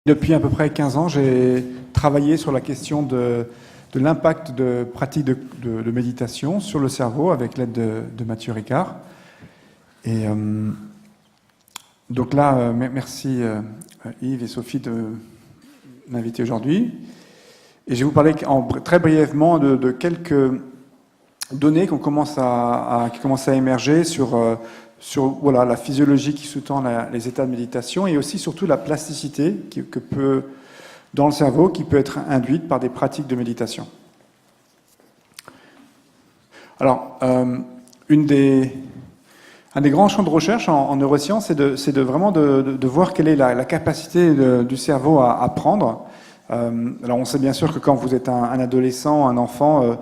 Depuis à peu près 15 ans, j'ai travaillé sur la question de l'impact de pratiques de méditation sur le cerveau avec l'aide de Mathieu Ricard. Et donc là, merci Yves et Sophie de m'inviter aujourd'hui. Et je vais vous parler très brièvement de quelques données qui commencent à émerger sur voilà, la physiologie qui sous-tend les états de méditation et aussi surtout la plasticité dans le cerveau qui peut être induite par des pratiques de méditation. Alors, un des grands champs de recherche en neurosciences, c'est vraiment de voir quelle est la capacité du cerveau à apprendre. Alors on sait bien sûr que quand vous êtes un adolescent, un enfant,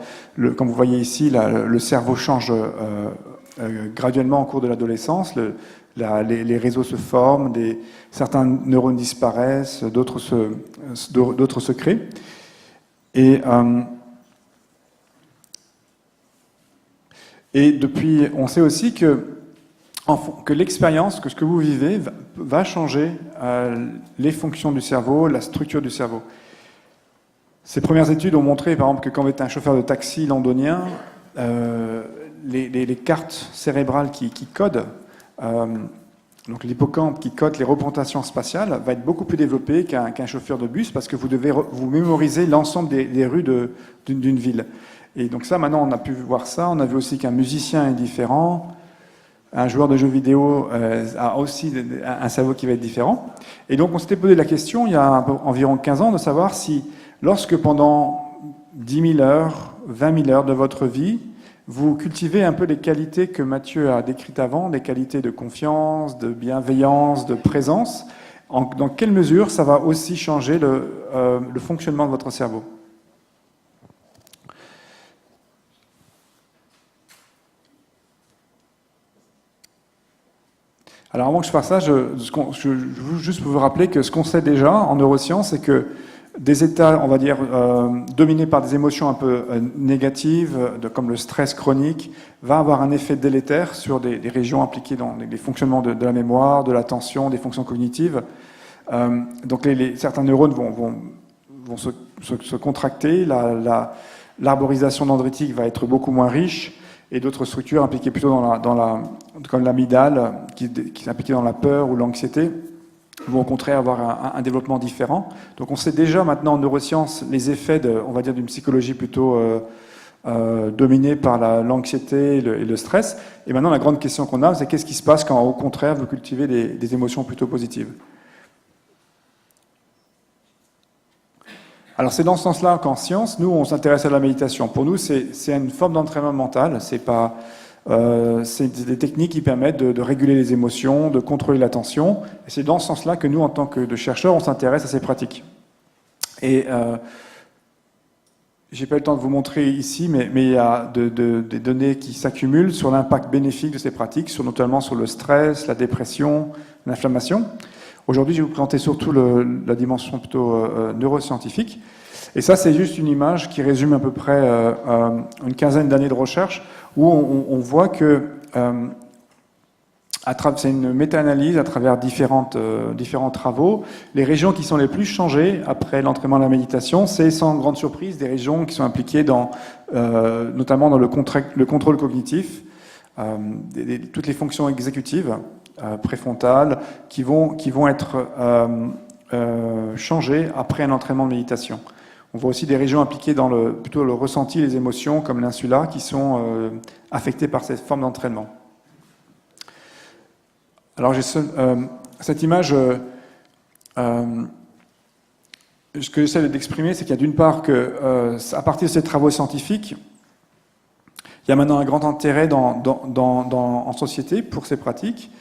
comme vous voyez ici, le cerveau change graduellement au cours de l'adolescence. Les réseaux se forment, certains neurones disparaissent, d'autres se créent. Et depuis, on sait aussi que l'expérience, que ce que vous vivez, va changer les fonctions du cerveau, la structure du cerveau. Ces premières études ont montré, par exemple, que quand vous êtes un chauffeur de taxi londonien, les cartes cérébrales qui codent, donc l'hippocampe qui code les représentations spatiales, va être beaucoup plus développé qu'un chauffeur de bus, parce que vous devez vous mémoriser l'ensemble des rues d'une ville. Et donc ça, maintenant, on a pu voir ça. On a vu aussi qu'un musicien est différent. Un joueur de jeux vidéo a aussi un cerveau qui va être différent. Et donc on s'était posé la question, il y a environ 15 ans, de savoir si, lorsque pendant 10 000 heures, 20 000 heures de votre vie, vous cultivez un peu les qualités que Mathieu a décrites avant, les qualités de confiance, de bienveillance, de présence, dans quelle mesure ça va aussi changer le fonctionnement de votre cerveau. Alors avant que je fasse ça, je veux juste vous rappeler que ce qu'on sait déjà en neurosciences, c'est que des états, on va dire, dominés par des émotions un peu négatives, comme le stress chronique, va avoir un effet délétère sur des régions impliquées dans les fonctionnements de la mémoire, de l'attention, des fonctions cognitives. Donc certains neurones vont se contracter, l'arborisation dendritique va être beaucoup moins riche, et d'autres structures impliquées plutôt comme l'amygdale, qui est impliquée dans la peur ou l'anxiété, vont au contraire avoir un développement différent. Donc on sait déjà maintenant en neurosciences les effets on va dire, d'une psychologie plutôt dominée par l'anxiété et le stress. Et maintenant la grande question qu'on a, c'est qu'est-ce qui se passe quand au contraire vous cultivez des émotions plutôt positives. Alors c'est dans ce sens-là qu'en science, nous, on s'intéresse à la méditation. Pour nous, c'est une forme d'entraînement mental. C'est des techniques qui permettent de réguler les émotions, de contrôler l'attention. Et c'est dans ce sens-là que nous, en tant que chercheurs, on s'intéresse à ces pratiques. Et j'ai pas eu le temps de vous montrer ici, mais il y a des données qui s'accumulent sur l'impact bénéfique de ces pratiques, notamment sur le stress, la dépression, l'inflammation. Aujourd'hui, je vais vous présenter surtout la dimension plutôt neuroscientifique. Et ça, c'est juste une image qui résume à peu près une quinzaine d'années de recherche où on voit que c'est une méta-analyse à travers différents travaux. Les régions qui sont les plus changées après l'entraînement de la méditation, c'est sans grande surprise des régions qui sont impliquées notamment dans le contrôle cognitif, toutes les fonctions exécutives, préfrontales, qui vont être changées après un entraînement de méditation. On voit aussi des régions impliquées dans plutôt le ressenti, les émotions, comme l'insula, qui sont affectées par cette forme d'entraînement. Alors j'ai cette image, ce que j'essaie d'exprimer, c'est qu'il y a d'une part à partir de ces travaux scientifiques, il y a maintenant un grand intérêt en société pour ces pratiques.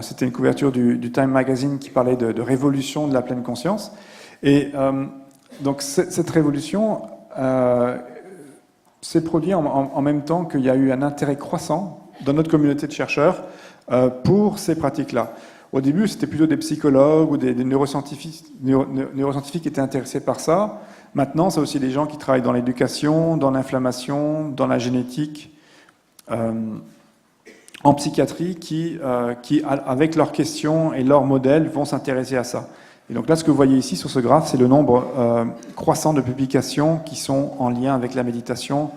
C'était une couverture du Time Magazine qui parlait de révolution de la pleine conscience. Et donc cette révolution s'est produite en même temps qu'il y a eu un intérêt croissant dans notre communauté de chercheurs pour ces pratiques-là. Au début, c'était plutôt des psychologues ou des neuroscientifiques qui étaient intéressés par ça. Maintenant, c'est aussi des gens qui travaillent dans l'éducation, dans l'inflammation, dans la génétique, en psychiatrie, qui avec leurs questions et leurs modèles, vont s'intéresser à ça. Et donc là, ce que vous voyez ici sur ce graphe, c'est le nombre croissant de publications qui sont en lien avec la méditation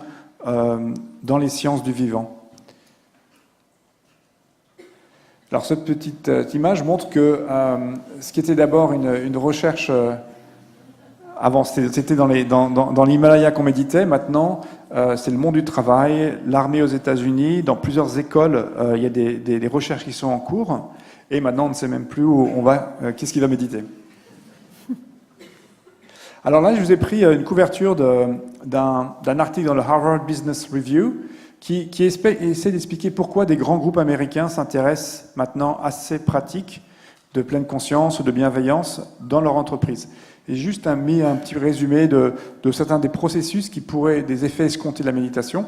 dans les sciences du vivant. Alors cette petite image montre que ce qui était d'abord une recherche, avant c'était dans l'Himalaya qu'on méditait, maintenant c'est le monde du travail, l'armée aux États-Unis, dans plusieurs écoles il y a des recherches qui sont en cours, et maintenant on ne sait même plus où on va, qu'est-ce qui va méditer. Alors là je vous ai pris une couverture d'un article dans le Harvard Business Review, qui essaie d'expliquer pourquoi des grands groupes américains s'intéressent maintenant à ces pratiques de pleine conscience ou de bienveillance dans leur entreprise. Et juste mis un petit résumé de certains des processus qui pourraient des effets escomptés de la méditation.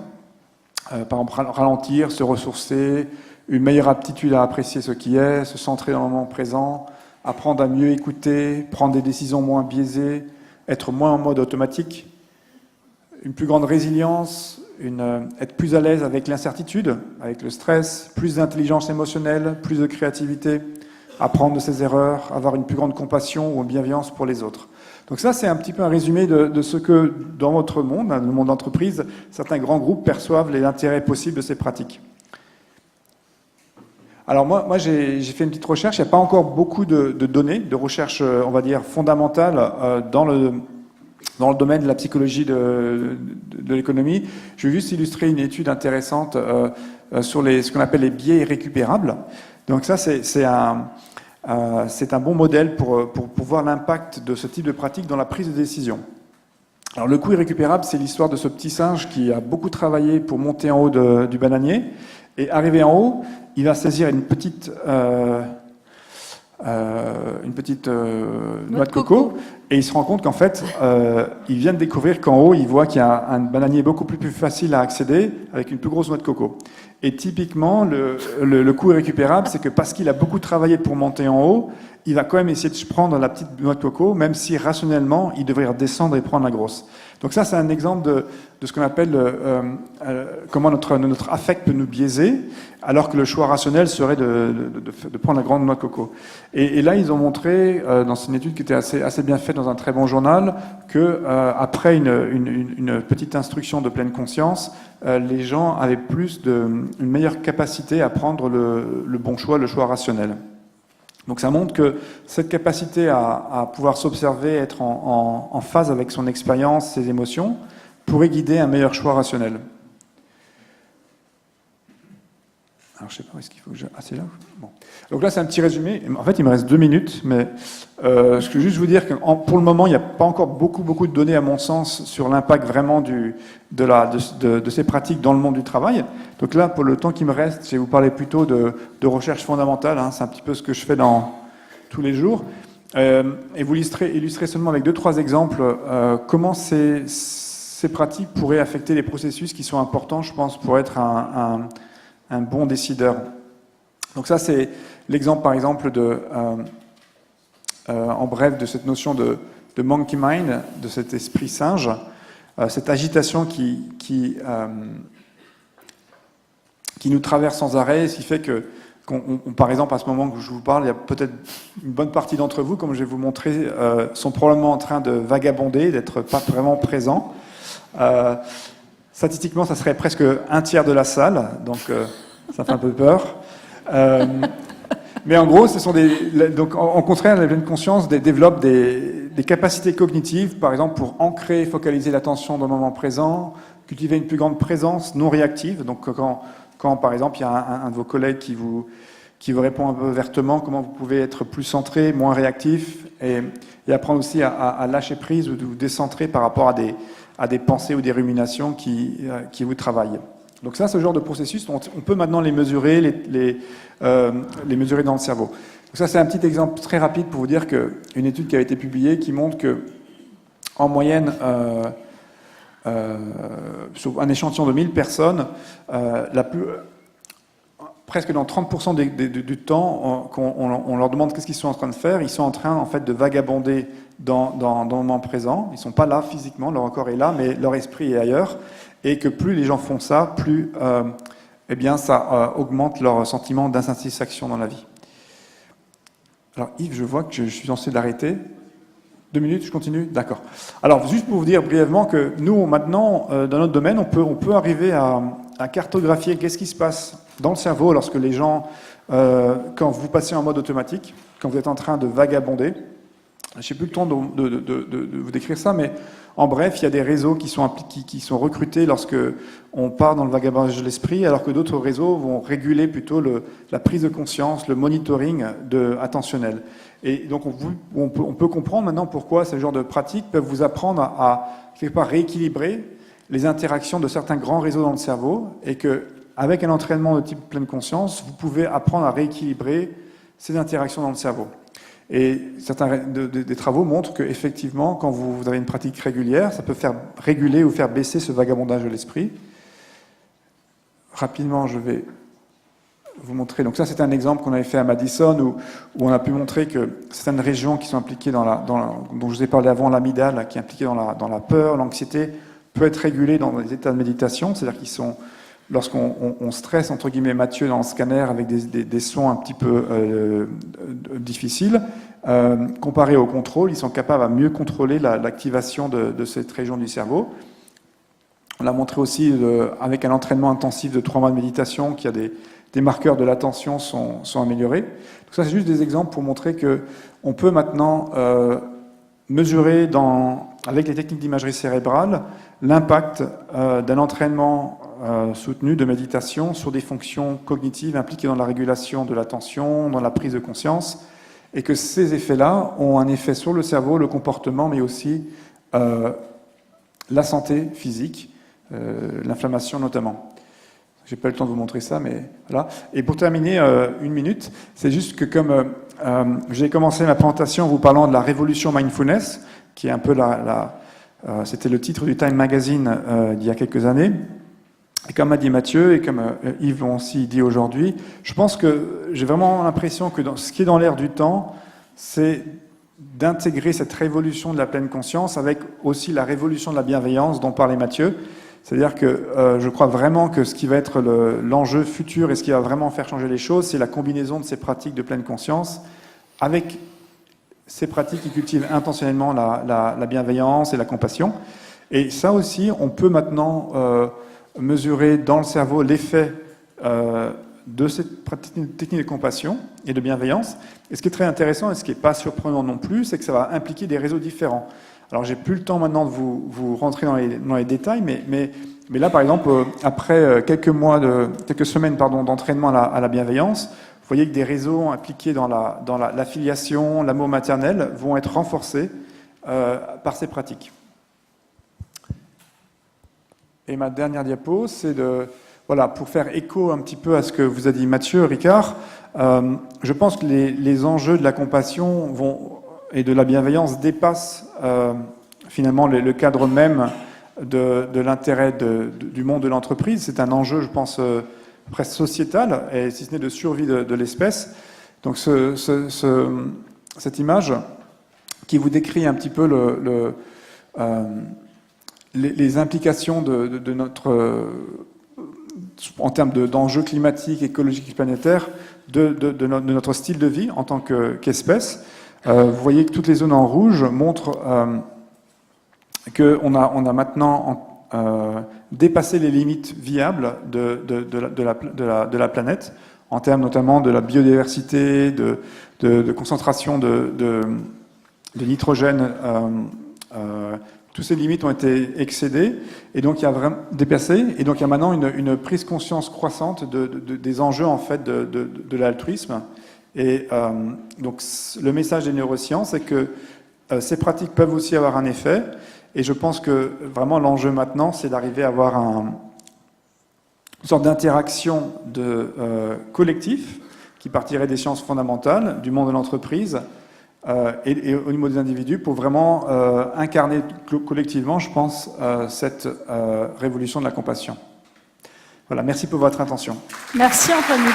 Par exemple, ralentir, se ressourcer, une meilleure aptitude à apprécier ce qui est, se centrer dans le moment présent, apprendre à mieux écouter, prendre des décisions moins biaisées, être moins en mode automatique, une plus grande résilience, être plus à l'aise avec l'incertitude, avec le stress, plus d'intelligence émotionnelle, plus de créativité, apprendre de ses erreurs, avoir une plus grande compassion ou une bienveillance pour les autres. Donc ça, c'est un petit peu un résumé de ce que, dans votre monde, dans le monde d'entreprise, certains grands groupes perçoivent les intérêts possibles de ces pratiques. Alors moi j'ai fait une petite recherche, il n'y a pas encore beaucoup de données, de recherche, on va dire, fondamentale dans le domaine de la psychologie de l'économie. Je vais juste illustrer une étude intéressante sur ce qu'on appelle les biais irrécupérables. Donc ça, c'est un bon modèle pour voir l'impact de ce type de pratique dans la prise de décision. Alors le coût irrécupérable, c'est l'histoire de ce petit singe qui a beaucoup travaillé pour monter en haut du bananier, et arrivé en haut, il va saisir une petite noix de coco, et il se rend compte qu'en fait, il vient de découvrir qu'en haut, il voit qu'il y a un bananier beaucoup plus facile à accéder avec une plus grosse noix de coco. Et typiquement, le coût irrécupérable, c'est que parce qu'il a beaucoup travaillé pour monter en haut, il va quand même essayer de prendre la petite noix de coco, même si rationnellement, il devrait redescendre et prendre la grosse. Donc ça, c'est un exemple de ce qu'on appelle comment notre affect peut nous biaiser, alors que le choix rationnel serait de prendre la grande noix de coco. Et là, ils ont montré, dans une étude qui était assez bien faite dans un très bon journal, que après une petite instruction de pleine conscience, les gens avaient une meilleure capacité à prendre le bon choix, le choix rationnel. Donc ça montre que cette capacité à pouvoir s'observer, être en phase avec son expérience, ses émotions, pourrait guider un meilleur choix rationnel. Alors je ne sais pas, est-ce qu'il faut que Ah, c'est là bon. Donc là, c'est un petit résumé. En fait, il me reste 2 minutes, mais je veux juste vous dire que pour le moment, il n'y a pas encore beaucoup de données, à mon sens, sur l'impact vraiment de ces pratiques dans le monde du travail. Donc là, pour le temps qui me reste, je vais vous parler plutôt de recherche fondamentale. Hein, c'est un petit peu ce que je fais dans tous les jours. Et vous illustrer seulement avec 2-3 exemples comment ces pratiques pourraient affecter les processus qui sont importants, je pense, pour être un bon décideur. Donc ça, c'est l'exemple, par exemple, en bref, de cette notion de monkey mind, de cet esprit singe, cette agitation qui nous traverse sans arrêt, ce qui fait par exemple, à ce moment que je vous parle, il y a peut-être une bonne partie d'entre vous, comme je vais vous montrer, sont probablement en train de vagabonder, d'être pas vraiment présents. Statistiquement, ça serait presque 1/3 de la salle, donc ça fait un peu peur. Mais en gros, ce sont donc en contraire, la pleine conscience développe des capacités cognitives, par exemple pour ancrer et focaliser l'attention dans le moment présent, cultiver une plus grande présence non réactive. Donc quand par exemple, il y a un de vos collègues qui vous répond un peu vertement, comment vous pouvez être plus centré, moins réactif, et apprendre aussi à lâcher prise ou vous décentrer par rapport à des pensées ou des ruminations qui vous travaillent. Donc ça, ce genre de processus, on peut maintenant les mesurer, les mesurer dans le cerveau. Donc ça, c'est un petit exemple très rapide pour vous dire qu'une étude qui a été publiée qui montre que, en moyenne, sur un échantillon de 1000 personnes, presque dans 30% du temps, on leur demande qu'est-ce qu'ils sont en train de faire, ils sont en train en fait de vagabonder dans le moment présent. Ils ne sont pas là physiquement, leur corps est là, mais leur esprit est ailleurs. Et que plus les gens font ça, plus ça augmente leur sentiment d'insatisfaction dans la vie. Alors Yves, je vois que je suis censé l'arrêter. 2 minutes, je continue? D'accord. Alors, juste pour vous dire brièvement que nous, maintenant, dans notre domaine, on peut arriver à cartographier qu'est-ce qui se passe dans le cerveau lorsque les gens, quand vous passez en mode automatique, quand vous êtes en train de vagabonder. Je n'ai plus le temps de vous décrire ça, mais en bref, il y a des réseaux qui sont recrutés lorsque on part dans le vagabondage de l'esprit, alors que d'autres réseaux vont réguler plutôt la prise de conscience, le monitoring attentionnel. Et donc on peut comprendre maintenant pourquoi ce genre de pratiques peuvent vous apprendre à quelque part rééquilibrer les interactions de certains grands réseaux dans le cerveau, et qu'avec un entraînement de type pleine conscience, vous pouvez apprendre à rééquilibrer ces interactions dans le cerveau. Et certains des travaux montrent qu'effectivement, quand vous avez une pratique régulière, ça peut faire réguler ou faire baisser ce vagabondage de l'esprit. Rapidement, je vais vous montrer. Donc ça, c'est un exemple qu'on avait fait à Madison, où on a pu montrer que certaines régions qui sont impliquées dont je vous ai parlé avant, l'amygdale, qui est impliquée dans la peur, l'anxiété, peut être régulée dans des états de méditation, c'est-à-dire qu'ils sont... Lorsqu'on stresse, entre guillemets, Mathieu dans le scanner avec des sons un petit peu difficiles, comparé au contrôle, ils sont capables à mieux contrôler l'activation de cette région du cerveau. On l'a montré aussi avec un entraînement intensif de 3 mois de méditation, qu'il y a des marqueurs de l'attention sont améliorés. Donc ça, c'est juste des exemples pour montrer qu'on peut maintenant mesurer avec les techniques d'imagerie cérébrale l'impact d'un entraînement soutenu de méditation sur des fonctions cognitives impliquées dans la régulation de l'attention, dans la prise de conscience, et que ces effets-là ont un effet sur le cerveau, le comportement, mais aussi la santé physique, l'inflammation notamment. J'ai pas le temps de vous montrer ça, mais voilà. Et pour terminer, 1 minute, c'est juste que comme j'ai commencé ma présentation en vous parlant de la révolution mindfulness, qui est un peu c'était le titre du Time Magazine il y a quelques années. Et comme a dit Mathieu, et comme Yves l'ont aussi dit aujourd'hui, je pense que j'ai vraiment l'impression que ce qui est dans l'air du temps, c'est d'intégrer cette révolution de la pleine conscience avec aussi la révolution de la bienveillance dont parlait Mathieu. C'est-à-dire que je crois vraiment que ce qui va être l'enjeu futur et ce qui va vraiment faire changer les choses, c'est la combinaison de ces pratiques de pleine conscience avec ces pratiques qui cultivent intentionnellement la bienveillance et la compassion. Et ça aussi, on peut maintenant mesurer dans le cerveau l'effet de cette technique de compassion et de bienveillance. Et ce qui est très intéressant et ce qui n'est pas surprenant non plus, c'est que ça va impliquer des réseaux différents. Alors, j'ai plus le temps maintenant de vous rentrer dans les détails, mais là, par exemple, après quelques semaines d'entraînement à la bienveillance, vous voyez que des réseaux impliqués dans l'affiliation, l'amour maternel vont être renforcés par ces pratiques. Et ma dernière diapo, c'est pour faire écho un petit peu à ce que vous a dit Mathieu, Ricard, je pense que les enjeux de la compassion et de la bienveillance dépassent finalement le cadre même de l'intérêt du monde de l'entreprise. C'est un enjeu, je pense, presque sociétal, et si ce n'est de survie de l'espèce. Donc cette image qui vous décrit un petit peu les implications de notre, en termes d'enjeux climatiques, écologiques et planétaires, de notre style de vie en tant qu'espèce. Vous voyez que toutes les zones en rouge montrent qu'on a maintenant dépassé les limites viables de la planète, en termes notamment de la biodiversité, de concentration de nitrogène. Toutes ces limites ont été excédées, et donc il y a vraiment dépassé, et donc il y a maintenant une prise conscience croissante des enjeux en fait de l'altruisme. Et donc le message des neurosciences, c'est que ces pratiques peuvent aussi avoir un effet, et je pense que vraiment l'enjeu maintenant, c'est d'arriver à avoir une sorte d'interaction collectif qui partirait des sciences fondamentales, du monde de l'entreprise, et au niveau des individus, pour vraiment incarner collectivement, je pense, cette révolution de la compassion. Voilà, merci pour votre attention. Merci Antoine.